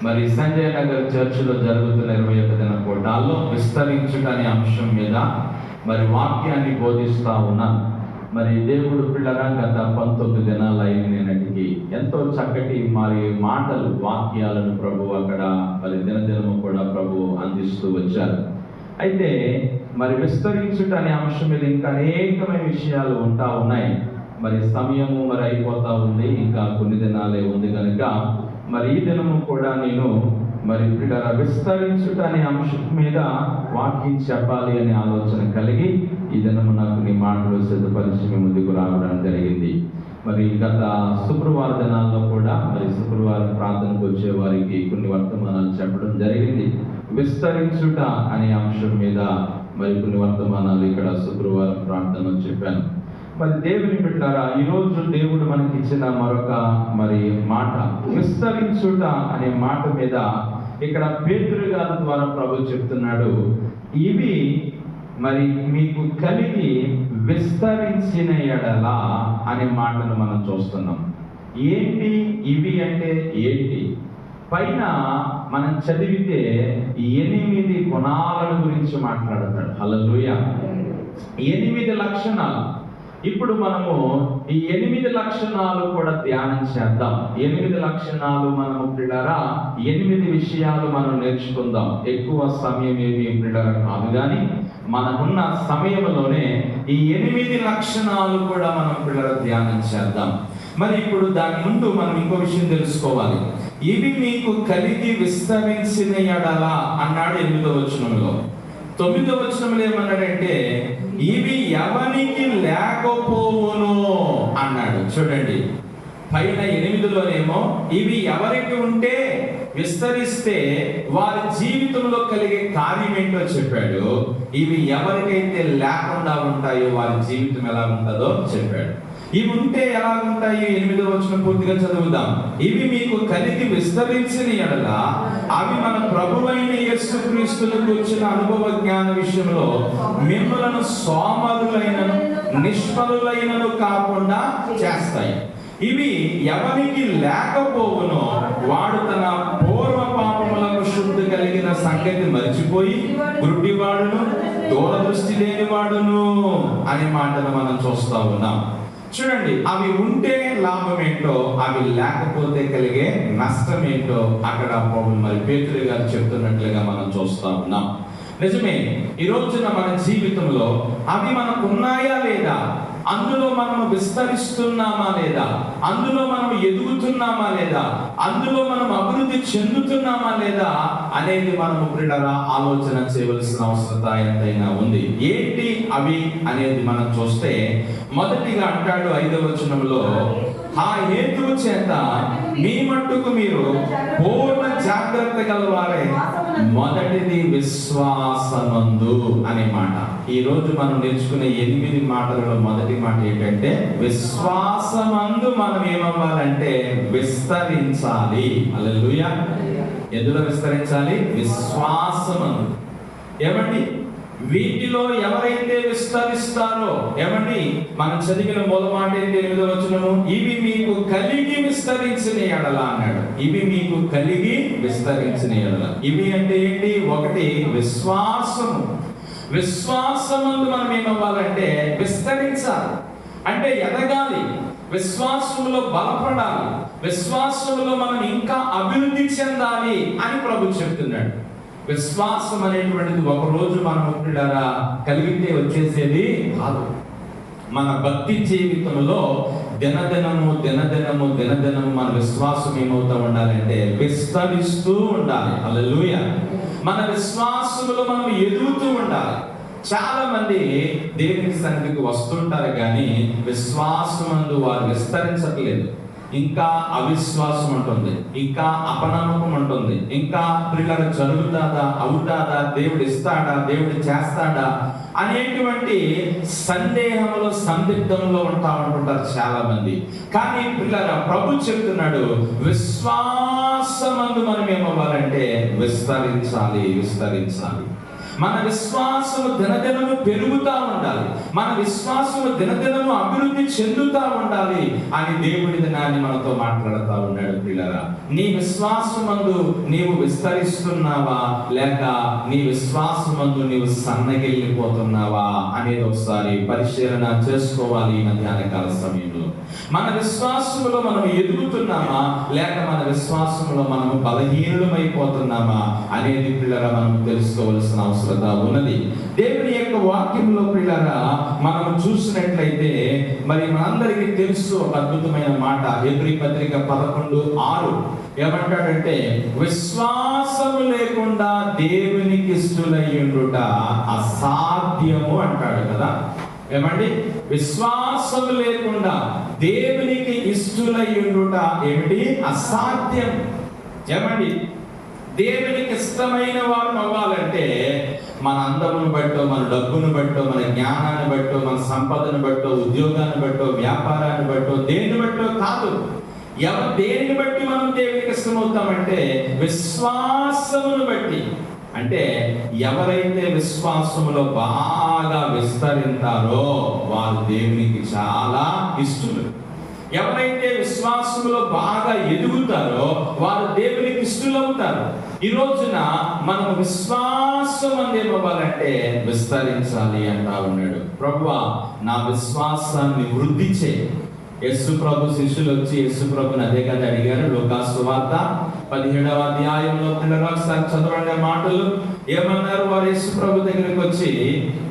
మరి సంజయ్ నగర్ చర్చిలో జరుగుతున్న 21 దిన కూటాల్లో విస్తరించుట అనే అంశం మీద మరి వాక్యాన్ని బోధిస్తా ఉన్నాను. మరి దేవుడు పిల్లరా గత 19 దినాలు అయినటికి ఎంతో చక్కటి మరి మాటలు, వాక్యాలను ప్రభు అక్కడ మరి దినదినము కూడా ప్రభు అందిస్తూ వచ్చారు. అయితే మరి విస్తరించుట అనే అంశం మీద ఇంకా అనేకమైన విషయాలు ఉంటా ఉన్నాయి. మరి సమయము మరి అయిపోతా ఉంది, ఇంకా కొన్ని దినాలే ఉంది కనుక మరి ఈ దినము కూడా నేను మరి పిల్లల విస్తరించుట అనే అంశం మీద వాక్యం చెప్పాలి అనే ఆలోచన కలిగి ఈ దినము నాకు నీ మాటలు సిద్ధపరిచి మీ ముందుకు రావడం జరిగింది. మరి గత శుక్రవార దినాల్లో కూడా మరి శుక్రవారం ప్రార్థనకు వచ్చే వారికి కొన్ని వర్తమానాలు చెప్పడం జరిగింది. విస్తరించుట అనే అంశం మీద మరి కొన్ని వర్తమానాలు ఇక్కడ శుక్రవారం ప్రార్థనలో చెప్పాను. మరి దేవుని బిడ్డలారా, ఈరోజు దేవుడు మనకి ఇచ్చిన మరొక మరి మాట విస్తరించుట అనే మాట మీద ఇక్కడ పేతురు గారి ద్వారా ప్రభు చెప్తున్నాడు. ఇవి మరి మీకు కలిగి విస్తరించిన ఎడల అనే మాటను మనం చూస్తున్నాం. ఏంటి ఇవి అంటే ఏంటి? పైన మనం చదివితే 8 గుణాల గురించి మాట్లాడతాడు. హల్లెలూయా. 8 లక్షణాలు. ఇప్పుడు మనము ఈ 8 లక్షణాలు కూడా ధ్యానం చేద్దాం. 8 లక్షణాలు మనము పిల్లరా 8 విషయాలు మనం నేర్చుకుందాం. ఎక్కువ సమయం ఏమి పిల్లరా కాదు, కానీ మనకున్న సమయంలోనే ఈ 8 లక్షణాలు కూడా మనం పిల్లల ధ్యానం చేద్దాం. మరి ఇప్పుడు దాని ముందు మనం ఇంకో విషయం తెలుసుకోవాలి. ఇవి మీకు కలిగి విస్తరించిన ఎడల అన్నాడు 8వ వచనంలో. 9వ వచనంలో ఏమన్నాడంటే ఇవి ఎవనికి లేకపోవును అన్నాడు. చూడండి, పైన 8లోనేమో ఇవి ఎవరికి ఉంటే విస్తరిస్తే వారి జీవితంలో కలిగే కార్యం ఏంటో చెప్పాడు. ఇవి ఎవరికైతే లేకుండా ఉంటాయో వారి జీవితం ఎలా ఉంటుందో చెప్పాడు. ఇవి ఉంటే ఎలా ఉంటాయి? 8వ వచనం పూర్తిగా చదువుదాం. ఇవి మీకు కలిగి విస్తరించిన ఎడల అవి మన ప్రభువైన యేసుక్రీస్తును గురించిన అనుభవ జ్ఞాన విషయంలో మిమ్మలను సోమరులైనను నిష్ఫలులైనను కాకుండా చేస్తాయి. ఇవి ఎవరికి లేకపోవునో వాడు తన పూర్వ పాపములకు శుద్ధి కలిగిన సంగతి మర్చిపోయి గుడ్డివాడును దూరదృష్టి లేనివాడును అనే మాటలు మనం చూస్తా ఉన్నాం. చూడండి, అవి ఉంటే లాభం ఏంటో, అవి లేకపోతే కలిగే నష్టం ఏంటో అక్కడ మరి పేతురు గారు చెప్తున్నట్లుగా మనం చూస్తా ఉన్నాం. నిజమే, ఈ రోజున మన జీవితంలో అవి మనకు ఉన్నాయా లేదా, అందులో మనం విస్తరిస్తున్నామా లేదా, అందులో మనం ఎదుగుతున్నామా లేదా, అందులో మనం అభివృద్ధి చెందుతున్నామా లేదా అనేది మనము పిల్లల ఆలోచన చేయవలసిన అవసరత ఎంతైనా ఉంది. ఏంటి అవి అనేది మనం చూస్తే మొదటిగా అంటాడు 5వ వచనంలో, ఆ హేతువు చేత మీ మట్టుకు మీరు పూర్ణ జాగ్రత్త గలవారే. మొదటిది విశ్వాసమందు అనే మాట. ఈ రోజు మనం నేర్చుకునే 8 మాటలలో మొదటి మాట ఏంటంటే విశ్వాసమందు మనం ఏమవ్వాలంటే విస్తరించాలి. హల్లెలూయా. ఎందులో విస్తరించాలి? విశ్వాసమందు. ఏమండి, వీటిలో ఎవరైతే విస్తరిస్తారో, ఏమండి మనం చదివిన మూల మాట ఏంటి? 8వ వచనము, ఇవి మీకు కలిగి విస్తరించిన ఎడల అన్నాడు. ఇవి మీకు కలిగి విస్తరించిన ఎడల. ఇవి అంటే ఏంటి? ఒకటి విశ్వాసము. విశ్వాసమందు మనం ఏమవ్వాలంటే విస్తరించాలి, అంటే ఎదగాలి, విశ్వాసములో బలపడాలి, విశ్వాసములో మనం ఇంకా అభివృద్ధి చెందాలి అని ప్రభు చెప్తున్నాడు. విశ్వాసం అనేటువంటిది ఒకరోజు మనం పిల్లరా కలిగితే వచ్చేసేది కాదు. మన భక్తి జీవితంలో దినదినము మన విశ్వాసం ఏమవుతూ ఉండాలంటే విస్తరిస్తూ ఉండాలి. హల్లెలూయా. మన విశ్వాసములో మనం ఎదుగుతూ ఉండాలి. చాలా మంది దేవుని సన్నిధికి వస్తుంటారు, కానీ విశ్వాసమందు వారు విస్తరించట్లేదు. ఇంకా అవిశ్వాసం ఉంటుంది, ఇంకా అపనమ్మకం ఉంటుంది, ఇంకా పిల్లల జరుగుతాదా, అవుతాదా, దేవుడు ఇస్తాడా, దేవుడు చేస్తాడా అనేటువంటి సందేహంలో సందిగ్ధంలో ఉంటుంటారు చాలా మంది. కానీ పిల్లల ప్రభు చెప్తున్నాడు విశ్వాసమందు మనం ఏమవ్వాలంటే విస్తరించాలి. మన విశ్వాసము దినదినము పెరుగుతా ఉండాలి, మన విశ్వాసము దినదినము అభివృద్ధి చెందుతా ఉండాలి అని దేవుడి దినాన్ని మనతో మాట్లాడుతూ ఉన్నాడు. పిల్లరా, నీ విశ్వాసమందు నీవు విస్తరిస్తున్నావా లేక నీ విశ్వాసమందు నీవు సన్నగిల్లిపోతున్నావా అనేది ఒకసారి పరిశీలన చేసుకోవాలి. ఈ మధ్యాహ్న కాల సమయంలో మన విశ్వాసములో మనం ఎదుగుతున్నామా లేక మన విశ్వాసములో మనము బలహీనులమైపోతున్నామా అనేది పిల్లరా మనం తెలుసుకోవాల్సిన అవసరత ఉన్నది. దేవుని యొక్క వాక్యంలో పిల్లరా మనం చూసినట్లయితే మరి మనందరికీ తెలుసు ఒక అద్భుతమైన మాట. హెబ్రీ పత్రిక 11:6 ఏమంటాడంటే, విశ్వాసము లేకుండా దేవునికి ఇష్టలయ్యుండుట అసాధ్యము అంటాడు కదా. ఏమండి, విశ్వాసము లేకుండా దేవునికి ఇష్టలయ్యుండుట ఏమిటి? అసాధ్యం. ఏమండి, దేవునికి ఇష్టమైన వారు అవ్వాలంటే మన అందమును బట్టో, మన డబ్బును బట్టో, మన జ్ఞానాన్ని బట్టో, మన సంపదను బట్టో, ఉద్యోగాన్ని బట్టో, వ్యాపారాన్ని బట్టో, దేన్ని బట్టో కాదు. దేన్ని బట్టి మనం దేవునికి ఇష్టమవుతామంటే విశ్వాసమును బట్టి. అంటే ఎవరైతే విశ్వాసములో బాగా విస్తరింతారో వారు దేవునికి చాలా ఇష్టలు. ఎవరైతే విశ్వాసములో బాగా ఎదుగుతారో వారు దేవునికి ఇష్టలవుతారు. ఈ రోజున మనం విశ్వాసం అందేమవ్వాలంటే విస్తరించాలి అంటా ఉన్నాడు. ప్రభువా, నా విశ్వాసాన్ని వృద్ధి చేయి. యేసు ప్రభు శిష్యులు వచ్చి యేసు ప్రభుని అదే కదా అడిగారు. లూకాసు సువార్త 17వ అధ్యాయంలో పిల్లలు ఒకసారి చదవండి మాటలు. ఏమన్నారు వారు యేసు ప్రభు దగ్గరికి వచ్చి?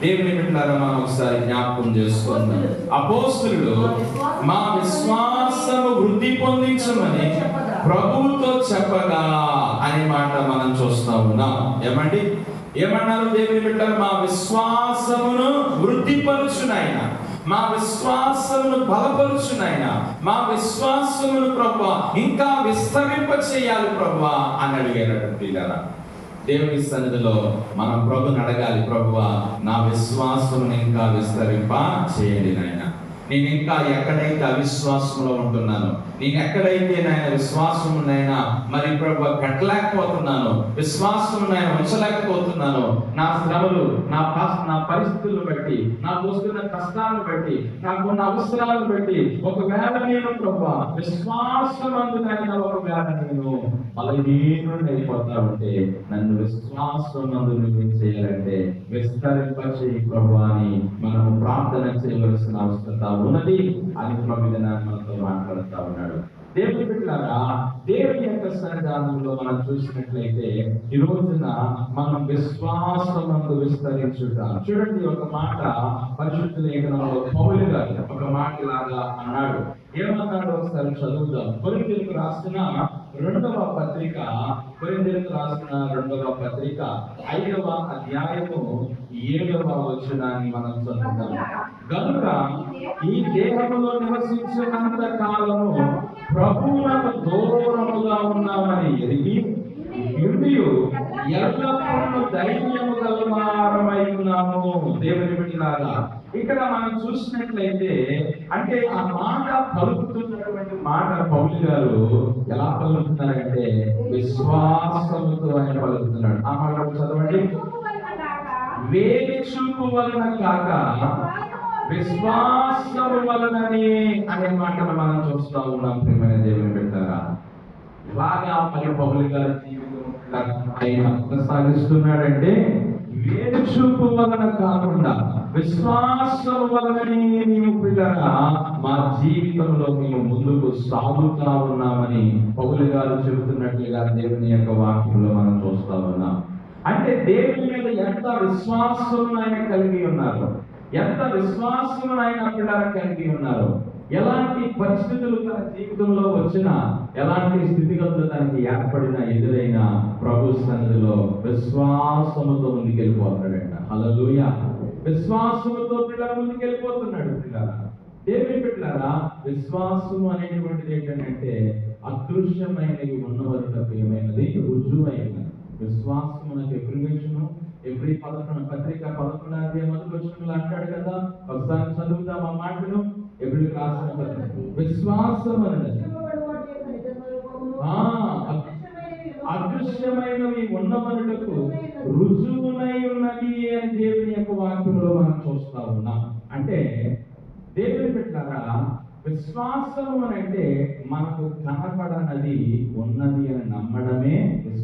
దేవుని బిడ్డలారా మనం ఒకసారి జ్ఞాపకం చేసుకుందాం. అపోస్తలులు మా విశ్వాసము వృద్ధి పొందించమని ప్రభువుతో చెప్పగా అనే మాట మనం చూస్తా ఉన్నాం. ఏమండి, ఏమన్నారు దేవుని బిడ్డలారా? మా విశ్వాసమును వృద్ధిపరచునాయన, మా విశ్వాసమును బలపరుచునాయన, మా విశ్వాసమును ప్రభువా ఇంకా విస్తరింప చేయాలి ప్రభువా అని అడిగారు. పిల్లరా, దేవుని సన్నిధిలో మనం ప్రభుని అడగాలి. ప్రభువా, నా విశ్వాసమును ఇంకా విస్తరింప చేయండి నాయన. నేను ఇంకా ఎక్కడైతే అవిశ్వాసంలో ఉంటున్నాను, నేను ఎక్కడైతే నాయన విశ్వాసమునైనా మరి ప్రభు కట్టలేకపోతున్నాను, విశ్వాసమునైనా ఉంచలేకపోతున్నాను, నా శ్రమలు, నా పరిస్థితులను బట్టి, నాకు వస్తున్న కష్టాలను బట్టి, నాకున్న అవసరాలను బట్టి ఒకవేళ నేను ప్రభు విశ్వాసమందునైనా ఒకవేళ నేను బలహీనుడిని అయిపోతా ఉంటే నన్ను విశ్వాసమందు నువ్వు చేయాలంటే విస్తరింప చేయి ప్రభు అని మనం ప్రార్థన చేయవలసిన అవసరం ఉన్నది అని ప్రభు మనతో మాట్లాడుతూ ఉన్నాడు. దేవుని బిడ్డలారా, దేవుని యొక్క సన్నిధానంలో మనం చూసినట్లయితే ఈ రోజున మనం విశ్వాసమందు విస్తరించుట. చూడండి, ఒక మాట పరిశుద్ధ లేఖనంలో పౌలు గారు ఒక మాట లాగా అన్నాడు. ఏమన్నాడు ఒకసారి చదువుదాం. కొరింథీయులకు రాసిన రెండవ పత్రిక 5వ అధ్యాయము 7వ వచనాన్ని మనం చదువుతాం. గనుక ఈ దేహములో నివసించినంత కాలము ప్రభువునకు దూరముగా ఉన్నామని ఎరిగి ఎల్లప్పుడూ ధైర్యము గలవారమై ఉన్నాము. దేవుని బిడ్డలారా, ఇక్కడ మనం చూసినట్లయితే అంటే ఆ మాట పలుకుతున్నటువంటి మాట పౌలు గారు ఎలా పలుకుతున్నారంటే విశ్వాసముతో ఆయన పలుకుతున్నాడు. ఆ మాట చదవండి. వేలి చూపు వలన కాక విశ్వాసము వలనని అనే మాటను మనం చూస్తూ ఉన్నాం. ప్రియమైన దేవుని బిడ్డలారా, ఇలాగా మరి పౌలు గారి జీవితం ఆయన కొనసాగిస్తున్నాడంటే వేలు చూపు వలన కాకుండా విశ్వాసం వలనని నీవు పిల్లరా మా జీవితంలో మేము ముందుకు సాగుతా ఉన్నామని పౌలు గారు చెబుతున్నట్లుగా దేవుని యొక్క వాక్యంలో మనం చూస్తా ఉన్నాం. అంటే దేవుని మీద ఎంత విశ్వాసం ఆయన కలిగి ఉన్నారు, ఎంత విశ్వాసం ఆయన పిల్లలు కలిగి ఉన్నారు. ఎలాంటి పరిస్థితులు తన జీవితంలో వచ్చినా, ఎలాంటి స్థితిగతులు తనకి ఏర్పడినా, ఎదురైనా ప్రభు సన్నిధిలో విశ్వాసముతో ముందుకెళ్ళిపోతున్నాడంట. హల్లెలూయా. విశ్వాసముతో పిల్లలు ముందుకెళ్ళిపోతున్నాడు. పిల్లల దేవుని బిడ్డలారా, విశ్వాసము అనేటువంటిది ఏంటంటే అదృశ్యమైనవి ఉన్నవరకు ఏమైనది రుజువైనది. విశ్వాసమునకు ఎప్రివేషను ఎవ్రీ పత్రిక 11వ అధ్యాయం 1వ వచనంలో అంటాడు కదా. ఒకసారి చదువుతాం ఆ మాటను. ఎప్పుడు రాసిన పత్రిక విశ్వాసం అన్నది అదృశ్యమైనవి ఉన్నవనుటకు రుజువునై ఉన్నది అని దేవుని యొక్క వాక్యంలో మనం చూస్తా ఉన్నాం. అంటే దేవుని పెట్టారా, విశ్వాసము అని అంటే మనకు కనపడనది ఉన్నది అని నమ్మడమే విశ్వాసం.